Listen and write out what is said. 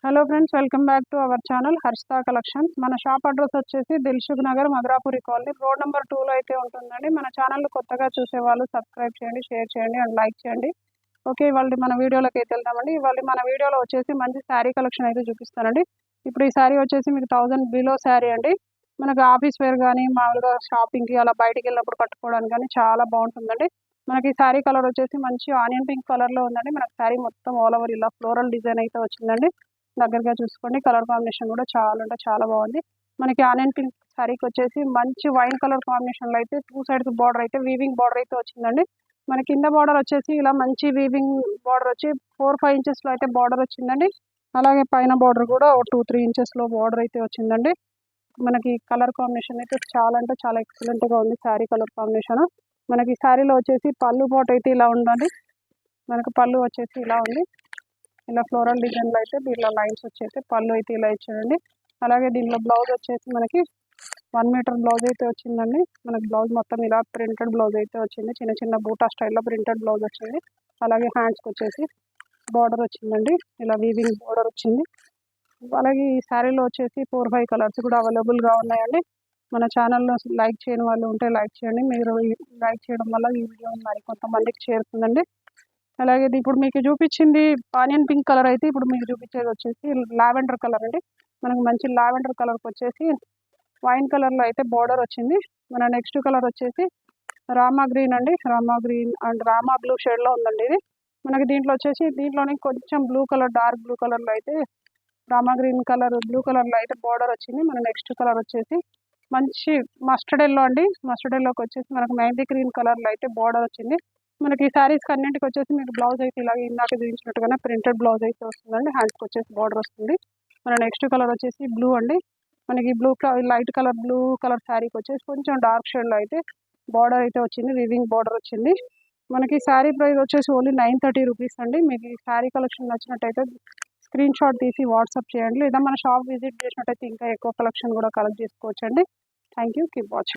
Hello friends, welcome back to our channel Harshitha collections. మన shop address వచ్చేసి Dilsukhnagar Madhurapuri colony road number 2లో అయితే ఉంటుందండి. మన ఛానల్ కొత్తగా చూసే వాళ్ళు సబ్స్క్రైబ్ చేయండి, షేర్ చేయండి అండ్ లైక్ చేయండి. ఓకే, ఇవాళ మన వీడియోలోకి అయితే వెళ్దామండి. ఇవాళ మన వీడియోలో వచ్చేసి మంచి శారీ కలెక్షన్ అయితే చూపిస్తానండి. ఇప్పుడు ఈ శారీ వచ్చేసి మీకు 1000 బిలో శారీ అండి. మనకు ఆఫీస్ వేర్ కానీ మామూలుగా షాపింగ్కి అలా బయటికి వెళ్ళినప్పుడు కట్టుకోవడానికి కానీ చాలా బాగుంటుందండి. మనకి శారీ కలర్ వచ్చేసి మంచి ఆనియన్ పింక్ కలర్లో ఉందండి. మనకి శారీ మొత్తం ఆల్ ఓవర్ ఇలా ఫ్లోరల్ డిజైన్ అయితే వచ్చిందండి. దగ్గరగా చూసుకోండి, కలర్ కాంబినేషన్ కూడా చాలా అంటే చాలా బాగుంది. మనకి ఆనియన్ పింక్ శారీకి వచ్చేసి మంచి వైన్ కలర్ కాంబినేషన్లో అయితే 2 సైడ్స్ బార్డర్ అయితే వీవింగ్ బార్డర్ అయితే వచ్చిందండి. మన కింద బార్డర్ వచ్చేసి ఇలా మంచి వీవింగ్ బార్డర్ వచ్చి 4-5 ఇంచెస్లో అయితే బార్డర్ వచ్చిందండి. అలాగే పైన బార్డర్ కూడా 2-3 ఇంచెస్లో బార్డర్ అయితే వచ్చిందండి. మనకి కలర్ కాంబినేషన్ అయితే చాలా అంటే చాలా ఎక్సలెంట్గా ఉంది శారీ కలర్ కాంబినేషన్. మనకి శారీలో వచ్చేసి పళ్ళు పాటు అయితే ఇలా ఉందండి. మనకు పళ్ళు వచ్చేసి ఇలా ఉంది, ఇలా ఫ్లోరల్ డిజైన్లో అయితే దీనిలో లైన్స్ వచ్చేసి పళ్ళు అయితే ఇలా ఇచ్చాడండి. అలాగే దీనిలో బ్లౌజ్ వచ్చేసి మనకి 1 మీటర్ బ్లౌజ్ అయితే వచ్చిందండి. మనకి బ్లౌజ్ మొత్తం ఇలా ప్రింటెడ్ బ్లౌజ్ అయితే వచ్చింది, చిన్న చిన్న బూటా స్టైల్లో ప్రింటెడ్ బ్లౌజ్ వచ్చింది. అలాగే హ్యాండ్స్కి వచ్చేసి బార్డర్ వచ్చిందండి, ఇలా వీవింగ్ బార్డర్ వచ్చింది. అలాగే ఈ శారీలో వచ్చేసి 4-5 కలర్స్ కూడా అవైలబుల్గా ఉన్నాయండి. మన ఛానల్లో లైక్ చేయని వాళ్ళు ఉంటే లైక్ చేయండి. మీరు లైక్ చేయడం వల్ల ఈ వీడియో మరి కొంతమందికి చేరుతుందండి. అలాగే ఇప్పుడు మీకు చూపించింది ఆనియన్ పింక్ కలర్ అయితే ఇప్పుడు మీకు చూపించేది వచ్చేసి లావెండర్ కలర్ అండి. మనకు మంచి లావెండర్ కలర్కి వచ్చేసి వైన్ కలర్లో అయితే బార్డర్ వచ్చింది. మన నెక్స్ట్ కలర్ వచ్చేసి రామా గ్రీన్ అండి. Rama green and Rama blue షేడ్లో ఉందండి ఇది. మనకి దీంట్లో వచ్చేసి దీంట్లోనే కొంచెం బ్లూ కలర్ డార్క్ బ్లూ కలర్లో అయితే రామా గ్రీన్ కలర్ బ్లూ కలర్లో అయితే బార్డర్ వచ్చింది. మన నెక్స్ట్ కలర్ వచ్చేసి మంచి మస్టర్డ్ ఎల్లో అండి. మస్టర్డ్ ఎల్లోకి వచ్చేసి మనకు మెహందీ గ్రీన్ కలర్లో అయితే బార్డర్ వచ్చింది. మనకి ఈ శారీస్కి అన్నింటికి వచ్చేసి మీకు బ్లౌజ్ అయితే ఇలాగే ఇందాక చూపించినట్టుగానే ప్రింటెడ్ బ్లౌజ్ అయితే వస్తుందండి. హ్యాండ్స్కి వచ్చేసి బార్డర్ వస్తుంది. మన నెక్స్ట్ కలర్ వచ్చేసి బ్లూ అండి. మనకి blue light colour blue colour శారీకి వచ్చేసి కొంచెం డార్క్ షేడ్లో అయితే బార్డర్ అయితే వచ్చింది, వివింగ్ బార్డర్ వచ్చింది. మనకి శారీ ప్రైస్ వచ్చేసి ఓన్లీ 930 రూపీస్ అండి. మీకు ఈ శారీ కలెక్షన్ నచ్చినట్టయితే స్క్రీన్ షాట్ తీసి వాట్సాప్ చేయండి, లేదా మన షాప్ విజిట్ చేసినట్టయితే ఇంకా ఎక్కువ కలెక్షన్ కూడా కలెక్ట్ చేసుకోవచ్చండి. Thank you, keep watching.